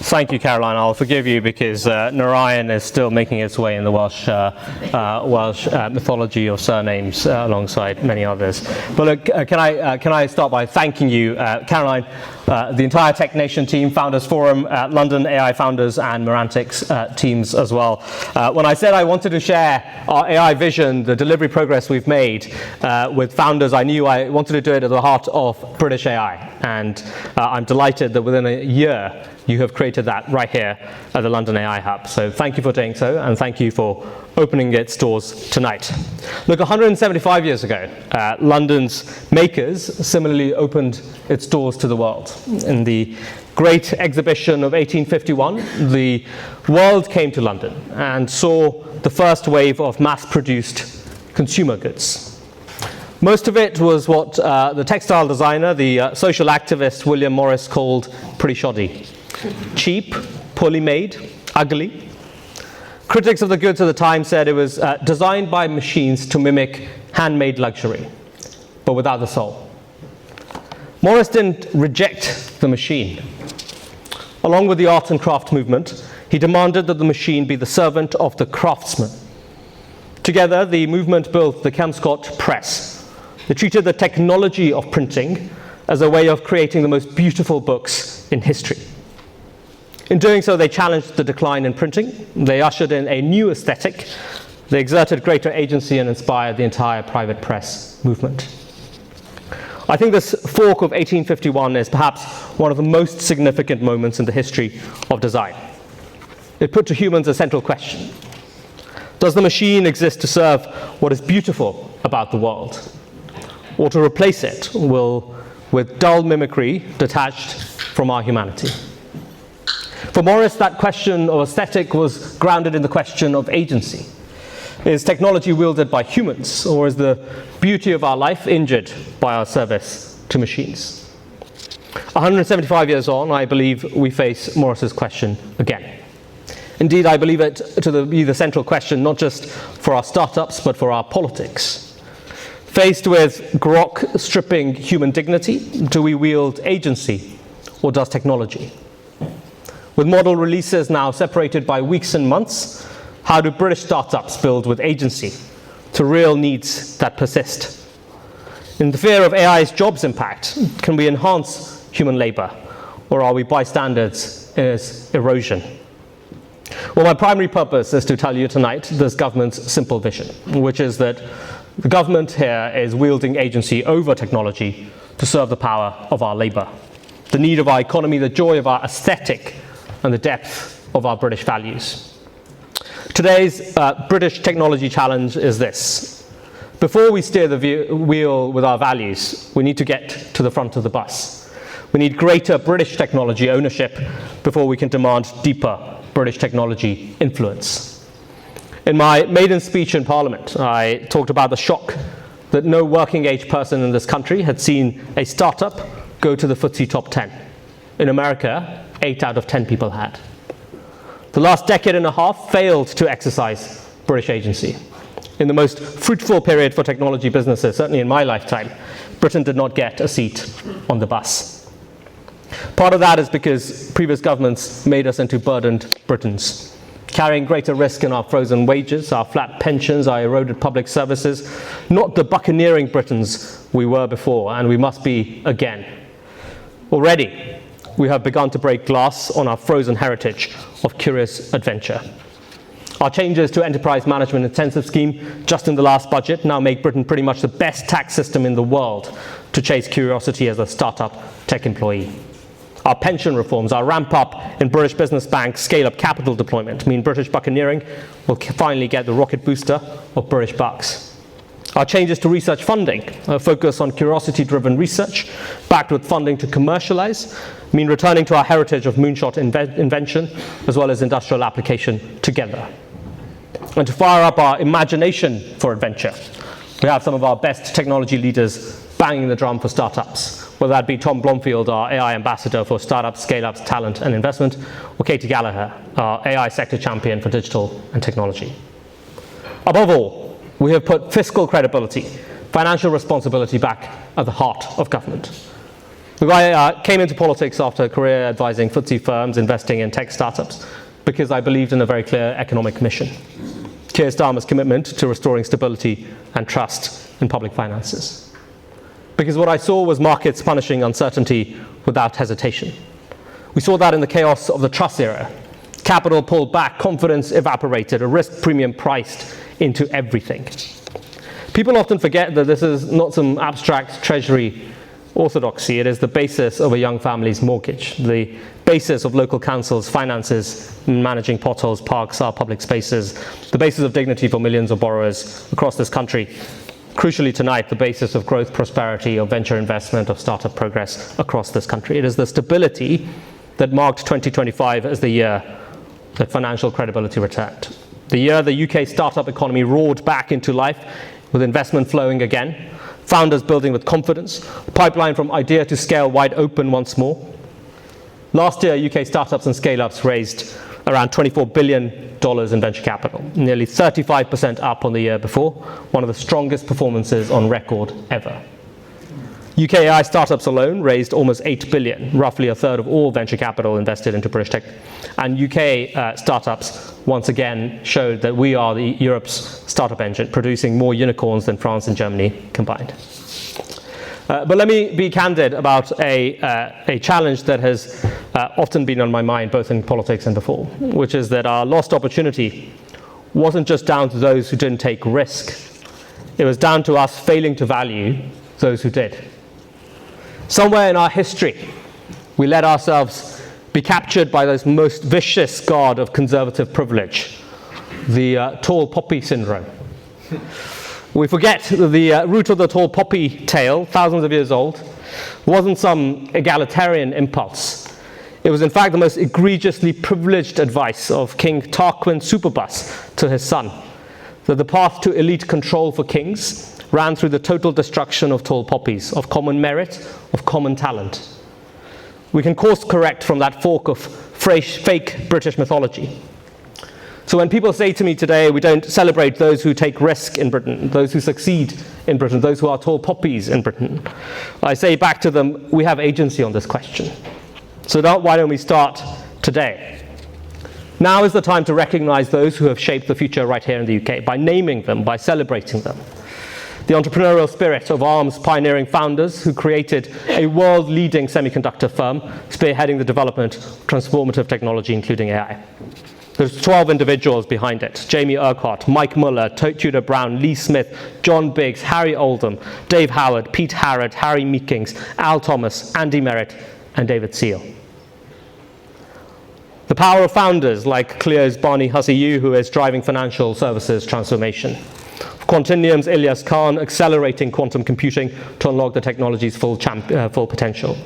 Thank you, Caroline. I'll forgive you because Narayan is still making its way in the Welsh mythology of surnames alongside many others. But look, can I start by thanking you, Caroline, the entire Tech Nation team, Founders Forum, London AI Founders, and Merantix teams as well. When I said I wanted to share our AI vision, the delivery progress we've made with founders, I knew I wanted to do it at the heart of British AI. And I'm delighted that within a year, you have created that right here at the London AI Hub. So thank you for doing so, and thank you for opening its doors tonight. Look, 175 years ago, London's makers similarly opened its doors to the world. In the great exhibition of 1851, the world came to London and saw the first wave of mass-produced consumer goods. Most of it was what the textile designer, the social activist William Morris called pretty shoddy. Cheap, poorly made, ugly. Critics of the goods at the time said it was designed by machines to mimic handmade luxury, but without the soul. Morris didn't reject the machine. Along with the art and craft movement, he demanded that the machine be the servant of the craftsman. Together, the movement built the Kelmscott Press. They treated the technology of printing as a way of creating the most beautiful books in history. In doing so, they challenged the decline in printing. They ushered in a new aesthetic. They exerted greater agency and inspired the entire private press movement. I think this fork of 1851 is perhaps one of the most significant moments in the history of design. It put to humans a central question. Does the machine exist to serve what is beautiful about the world, or to replace it with dull mimicry detached from our humanity? For Morris, that question of aesthetic was grounded in the question of agency. Is technology wielded by humans, or is the beauty of our life injured by our service to machines? 175 years on, I believe we face Morris's question again. Indeed, I believe it to be the central question, not just for our startups, but for our politics. Faced with grok stripping human dignity, do we wield agency, or does technology? With model releases now separated by weeks and months, how do British startups build with agency to real needs that persist? In the fear of AI's jobs impact, can we enhance human labor, or are we bystanders in its erosion? Well, my primary purpose is to tell you tonight this government's simple vision, which is that the government here is wielding agency over technology to serve the power of our labor, the need of our economy, the joy of our aesthetic, and the depth of our British values. Today's British technology challenge is this. Before we steer the wheel with our values, we need to get to the front of the bus. We need greater British technology ownership before we can demand deeper British technology influence. In my maiden speech in Parliament, I talked about the shock that no working-age person in this country had seen a startup go to the FTSE top 10. In America, 8 out of 10 people had. The last decade and a half failed to exercise British agency. In the most fruitful period for technology businesses, certainly in my lifetime, Britain did not get a seat on the bus. Part of that is because previous governments made us into burdened Britons, carrying greater risk in our frozen wages, our flat pensions, our eroded public services, not the buccaneering Britons we were before, and we must be again. Already, we have begun to break glass on our frozen heritage of curious adventure. Our changes to enterprise management incentive scheme just in the last budget now make Britain pretty much the best tax system in the world to chase curiosity as a startup tech employee. Our pension reforms, our ramp up in British business banks, scale up capital deployment mean British buccaneering will finally get the rocket booster of British bucks. Our changes to research funding, a focus on curiosity-driven research, backed with funding to commercialize, mean returning to our heritage of moonshot invention, as well as industrial application together. And to fire up our imagination for adventure, we have some of our best technology leaders banging the drum for startups, whether that be Tom Blomfield, our AI ambassador for startups, scale-ups, talent, and investment, or Katie Gallagher, our AI sector champion for digital and technology. Above all, we have put fiscal credibility financial responsibility back at the heart of government. Look, I came into politics after a career advising FTSE firms investing in tech startups because I believed in a very clear economic mission. Keir Starmer's commitment to restoring stability and trust in public finances. Because what I saw was markets punishing uncertainty without hesitation. We saw that in the chaos of the Truss era. Capital pulled back, confidence evaporated, a risk premium priced into everything. People often forget that this is not some abstract treasury orthodoxy. It is the basis of a young family's mortgage, the basis of local councils' finances in managing potholes, parks, our public spaces, the basis of dignity for millions of borrowers across this country. Crucially tonight, the basis of growth, prosperity, of venture investment, of startup progress across this country. It is the stability that marked 2025 as the year that financial credibility returned. The year the UK startup economy roared back into life with investment flowing again, founders building with confidence, the pipeline from idea to scale wide open once more. Last year, UK startups and scale-ups raised around $24 billion in venture capital, nearly 35% up on the year before, one of the strongest performances on record ever. UK AI startups alone raised almost $8 billion, roughly a third of all venture capital invested into British tech. And UK startups once again showed that we are Europe's startup engine, producing more unicorns than France and Germany combined. But let me be candid about a challenge that has often been on my mind, both in politics and before, which is that our lost opportunity wasn't just down to those who didn't take risk. It was down to us failing to value those who did. Somewhere in our history, we let ourselves be captured by this most vicious god of conservative privilege, the tall poppy syndrome. We forget that the root of the tall poppy tale, thousands of years old, wasn't some egalitarian impulse. It was in fact the most egregiously privileged advice of King Tarquin Superbus to his son, that the path to elite control for kings ran through the total destruction of tall poppies, of common merit, of common talent. We can course correct from that fork of fake British mythology. So when people say to me today, we don't celebrate those who take risk in Britain, those who succeed in Britain, those who are tall poppies in Britain, I say back to them, we have agency on this question. So why don't we start today? Now is the time to recognize those who have shaped the future right here in the UK, by naming them, by celebrating them. The entrepreneurial spirit of Arm's pioneering founders who created a world-leading semiconductor firm spearheading the development of transformative technology, including AI. There's 12 individuals behind it: Jamie Urquhart, Mike Muller, Tudor Brown, Lee Smith, John Biggs, Harry Oldham, Dave Howard, Pete Harrod, Harry Meekings, Al Thomas, Andy Merritt, and David Seal. The power of founders like Clio's Barney Hussey-Yu, who is driving financial services transformation. Quantinuum's Ilyas Khan, accelerating quantum computing to unlock the technology's full potential.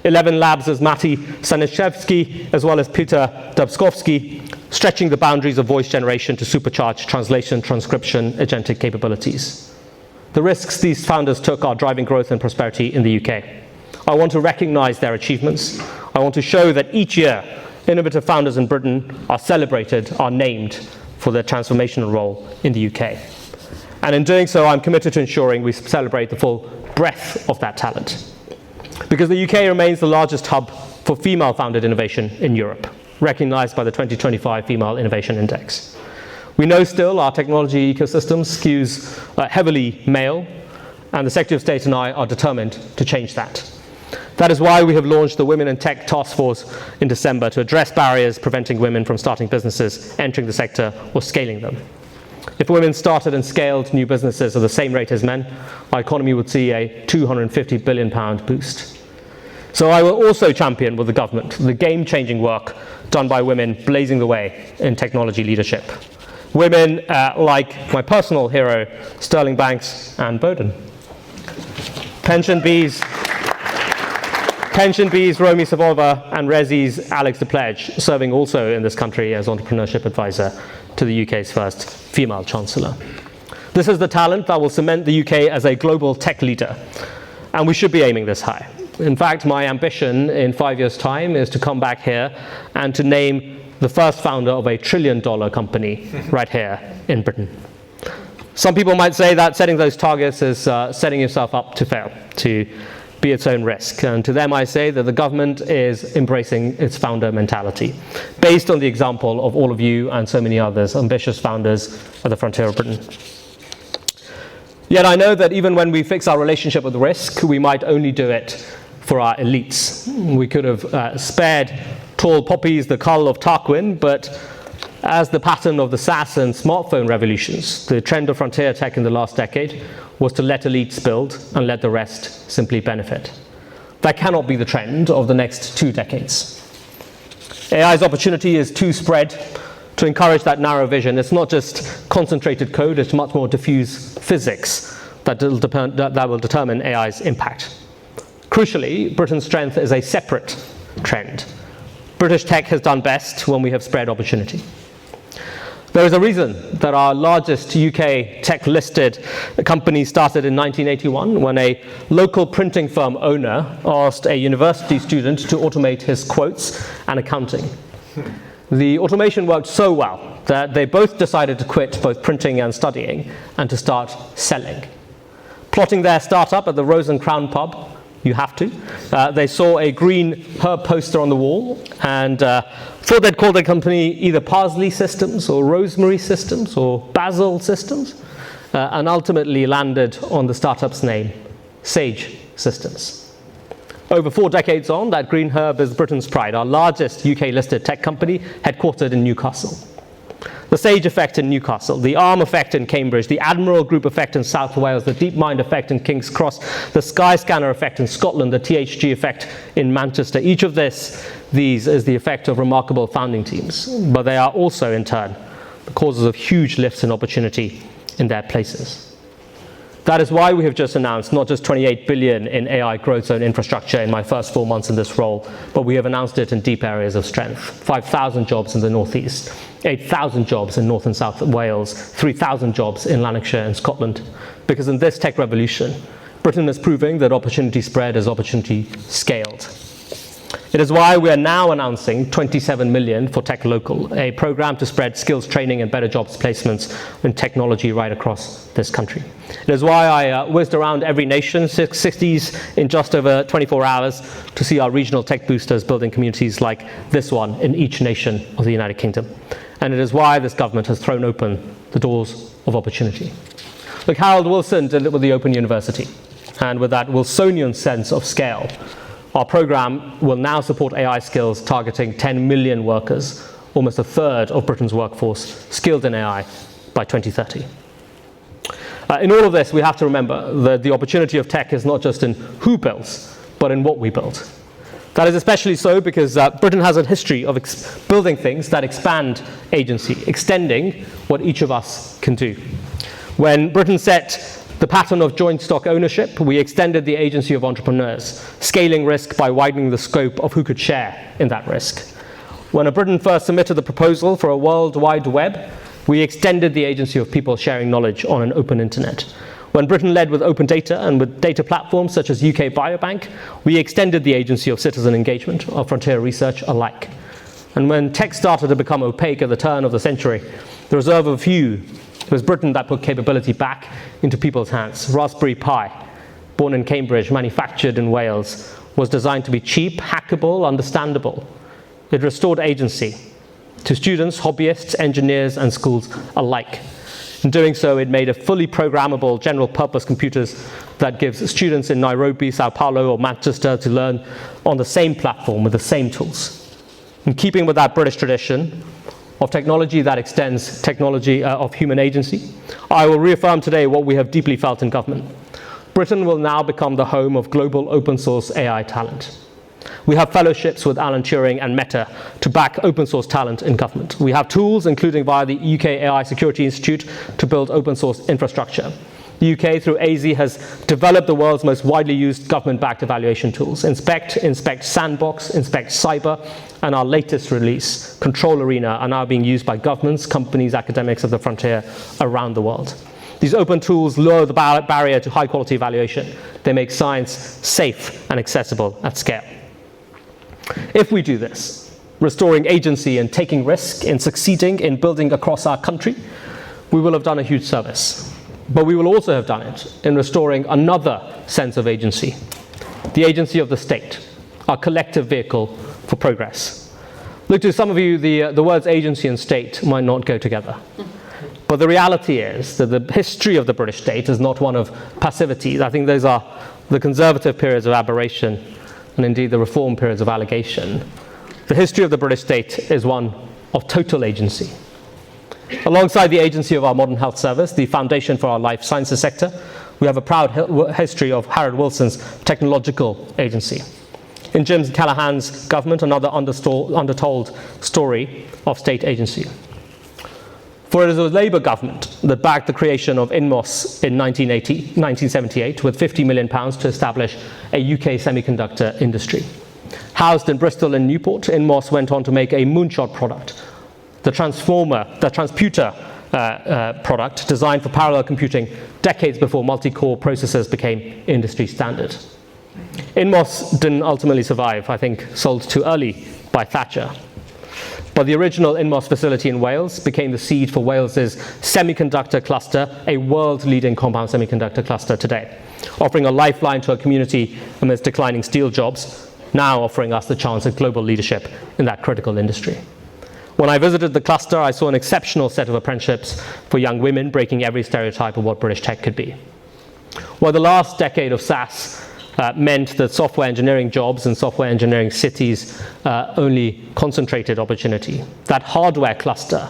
11 Labs' Mati Staniszewski, as well as Peter Dubskovsky, stretching the boundaries of voice generation to supercharge translation, transcription, agentic capabilities. The risks these founders took are driving growth and prosperity in the UK. I want to recognize their achievements. I want to show that each year, innovative founders in Britain are celebrated, are named for their transformational role in the UK. And in doing so, I'm committed to ensuring we celebrate the full breadth of that talent. Because the UK remains the largest hub for female-founded innovation in Europe, recognized by the 2025 Female Innovation Index. We know still our technology ecosystem skews heavily male, and the Secretary of State and I are determined to change that. That is why we have launched the Women in Tech Task Force in December to address barriers preventing women from starting businesses, entering the sector, or scaling them. If women started and scaled new businesses at the same rate as men, our economy would see a £250 billion boost. So I will also champion with the government the game-changing work done by women blazing the way in technology leadership. Women like my personal hero, Sterling Banks and Bowden. Pension bees Romi Savova and Resi's Alex DePledge, serving also in this country as entrepreneurship advisor to the UK's first female chancellor. This is the talent that will cement the UK as a global tech leader, and we should be aiming this high. In fact, my ambition in 5 years' time is to come back here and to name the first founder of a $1 trillion company right here in Britain. Some people might say that setting those targets is setting yourself up to fail, to be its own risk. And to them I say that the government is embracing its founder mentality, based on the example of all of you and so many others, ambitious founders at the frontier of Britain. Yet I know that even when we fix our relationship with risk, we might only do it for our elites. We could have spared tall poppies the cull of Tarquin, but as the pattern of the SaaS and smartphone revolutions, the trend of frontier tech in the last decade was to let elites build and let the rest simply benefit. That cannot be the trend of the next 2 decades. AI's opportunity is too spread to encourage that narrow vision. It's not just concentrated code, it's much more diffuse physics that will determine AI's impact. Crucially, Britain's strength is a separate trend. British tech has done best when we have spread opportunity. There is a reason that our largest UK tech-listed company started in 1981 when a local printing firm owner asked a university student to automate his quotes and accounting. The automation worked so well that they both decided to quit both printing and studying and to start selling. Plotting their startup at the Rose and Crown pub, you have to. They saw a green herb poster on the wall and thought they'd call their company either Parsley Systems or Rosemary Systems or Basil Systems, and ultimately landed on the startup's name, Sage Systems. Over 4 decades on, that green herb is Britain's pride, our largest UK-listed tech company headquartered in Newcastle. The Sage effect in Newcastle, the ARM effect in Cambridge, the Admiral Group effect in South Wales, the DeepMind effect in King's Cross, the Skyscanner effect in Scotland, the THG effect in Manchester. Each of these is the effect of remarkable founding teams, but they are also, in turn, the causes of huge lifts in opportunity in their places. That is why we have just announced not just 28 billion in AI growth zone infrastructure in my first 4 months in this role, but we have announced it in deep areas of strength. 5,000 jobs in the northeast, 8,000 jobs in North and South Wales, 3,000 jobs in Lanarkshire and Scotland. Because in this tech revolution, Britain is proving that opportunity spread is opportunity scaled. It is why we are now announcing 27 million for Tech Local, a program to spread skills training and better jobs placements in technology right across this country. It is why I whizzed around every nation, 6 cities in just over 24 hours, to see our regional tech boosters building communities like this one in each nation of the United Kingdom. And it is why this government has thrown open the doors of opportunity. Look, Harold Wilson did it with the Open University, and with that Wilsonian sense of scale, our program will now support AI skills targeting 10 million workers, almost a third of Britain's workforce skilled in AI by 2030. In all of this, we have to remember that the opportunity of tech is not just in who builds, but in what we build. That is especially so because Britain has a history of building things that expand agency, extending what each of us can do. When Britain set the pattern of joint stock ownership, we extended the agency of entrepreneurs, scaling risk by widening the scope of who could share in that risk. When Britain first submitted the proposal for a World Wide Web, we extended the agency of people sharing knowledge on an open internet. When Britain led with open data and with data platforms such as UK Biobank, we extended the agency of citizen engagement, of frontier research alike. And when tech started to become opaque at the turn of the century, the reserve of few, it was Britain that put capability back into people's hands. Raspberry Pi, born in Cambridge, manufactured in Wales, was designed to be cheap, hackable, understandable. It restored agency to students, hobbyists, engineers, and schools alike. In doing so, it made a fully programmable general-purpose computers that gives students in Nairobi, Sao Paulo, or Manchester to learn on the same platform with the same tools. In keeping with that British tradition of technology that extends technology of human agency, I will reaffirm today what we have deeply felt in government. Britain will now become the home of global open source AI talent. We have fellowships with Alan Turing and Meta to back open source talent in government. We have tools, including via the UK AI Security Institute, to build open source infrastructure. The UK, through AZ, has developed the world's most widely used government-backed evaluation tools. Inspect, Sandbox, Inspect Cyber, and our latest release, Control Arena, are now being used by governments, companies, academics at the frontier around the world. These open tools lower the barrier to high-quality evaluation. They make science safe and accessible at scale. If we do this, restoring agency and taking risk in succeeding in building across our country, we will have done a huge service. But we will also have done it in restoring another sense of agency, the agency of the state, our collective vehicle for progress. Look, to some of you, the words agency and state might not go together. But the reality is that the history of the British state is not one of passivity. I think those are the conservative periods of aberration and indeed the reform periods of allegation. The history of the British state is one of total agency. Alongside the agency of our modern health service, the foundation for our life sciences sector, we have a proud history of Harold Wilson's technological agency. In Jim Callaghan's government, another undertold story of state agency. For it is a Labour government that backed the creation of Inmos in 1978 with £50 million to establish a UK semiconductor industry. Housed in Bristol and Newport, Inmos went on to make a moonshot product, the transputer product designed for parallel computing decades before multi-core processors became industry standard. Inmos didn't ultimately survive, I think sold too early by Thatcher. But the original Inmos facility in Wales became the seed for Wales's semiconductor cluster, a world-leading compound semiconductor cluster today, offering a lifeline to a community amidst declining steel jobs, now offering us the chance of global leadership in that critical industry. When I visited the cluster, I saw an exceptional set of apprenticeships for young women, breaking every stereotype of what British tech could be. While the last decade of SaaS meant that software engineering jobs and software engineering cities only concentrated opportunity, that hardware cluster,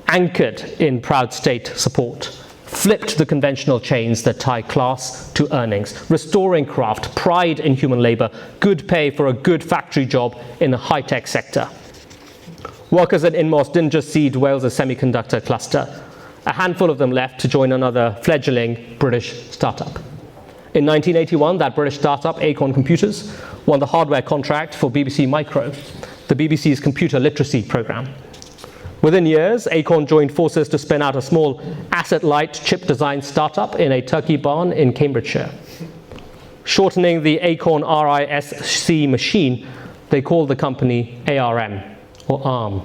anchored in proud state support, flipped the conventional chains that tie class to earnings, restoring craft, pride in human labor, good pay for a good factory job in the high-tech sector. Workers at Inmos didn't just seed Wales' semiconductor cluster. A handful of them left to join another fledgling British startup. In 1981, that British startup, Acorn Computers, won the hardware contract for BBC Micro, the BBC's computer literacy program. Within years, Acorn joined forces to spin out a small asset-light chip design startup in a turkey barn in Cambridgeshire. Shortening the Acorn RISC machine, they called the company ARM, or ARM.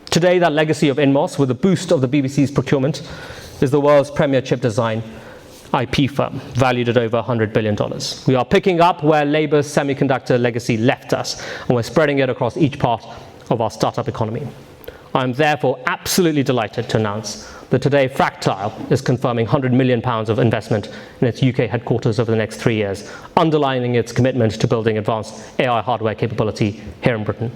Today, that legacy of Inmos, with the boost of the BBC's procurement, is the world's premier chip design IP firm, valued at over $100 billion. We are picking up where Labour's semiconductor legacy left us, and we're spreading it across each part of our startup economy. I am therefore absolutely delighted to announce that today Fractile is confirming £100 million of investment in its UK headquarters over the next 3 years, underlining its commitment to building advanced AI hardware capability here in Britain.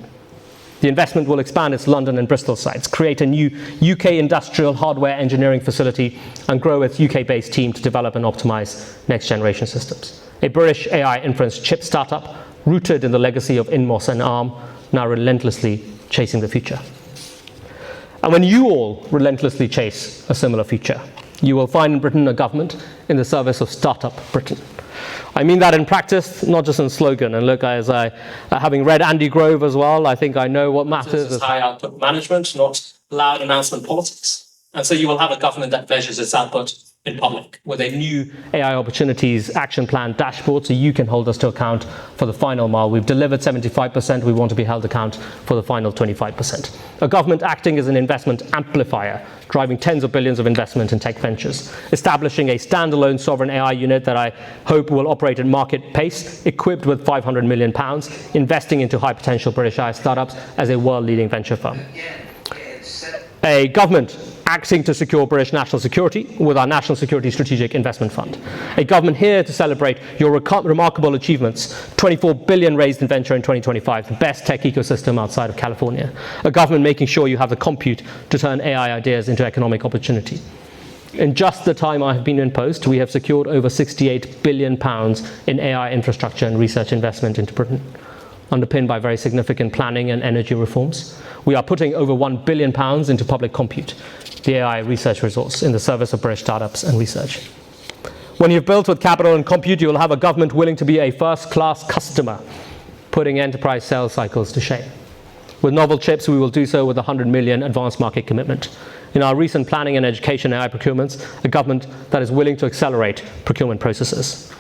The investment will expand its London and Bristol sites, create a new UK industrial hardware engineering facility, and grow its UK-based team to develop and optimize next-generation systems. A British AI inference chip startup rooted in the legacy of Inmos and ARM, now relentlessly chasing the future. And when you all relentlessly chase a similar future, you will find in Britain a government in the service of Startup Britain. I mean that in practice, not just in slogan. And look, as having read Andy Grove as well, I think I know what matters is high output management, not loud announcement politics. And so you will have a government that measures its output in public with a new AI opportunities action plan dashboard, so you can hold us to account for the final mile. We've delivered 75%, we want to be held account for the final 25%. A government acting as an investment amplifier, driving tens of billions of investment in tech ventures, establishing a standalone sovereign AI unit that I hope will operate at market pace, equipped with £500 million, investing into high potential British AI startups as a world-leading venture firm. A government acting to secure British national security with our National Security Strategic Investment Fund. A government here to celebrate your remarkable achievements, 24 billion raised in venture in 2025, the best tech ecosystem outside of California. A government making sure you have the compute to turn AI ideas into economic opportunity. In just the time I have been in post, we have secured over £68 billion in AI infrastructure and research investment into Britain, underpinned by very significant planning and energy reforms. We are putting over £1 billion into public compute, the AI research resource, in the service of British startups and research. When you've built with capital and compute, you will have a government willing to be a first-class customer, putting enterprise sales cycles to shame. With novel chips, we will do so with a 100 million advanced market commitment. In our recent planning and education AI procurements, a government that is willing to accelerate procurement processes.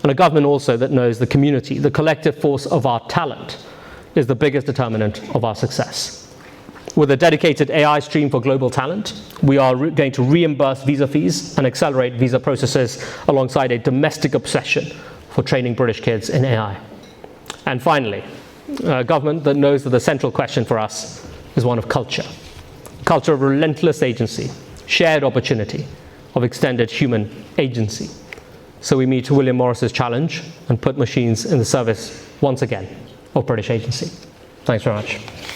And a government also that knows the community, the collective force of our talent, is the biggest determinant of our success. With a dedicated AI stream for global talent, we are going to reimburse visa fees and accelerate visa processes alongside a domestic obsession for training British kids in AI. And finally, a government that knows that the central question for us is one of culture. Culture of relentless agency, shared opportunity, of extended human agency. So we meet William Morris's challenge and put machines in the service, once again, of British agency. Thanks very much.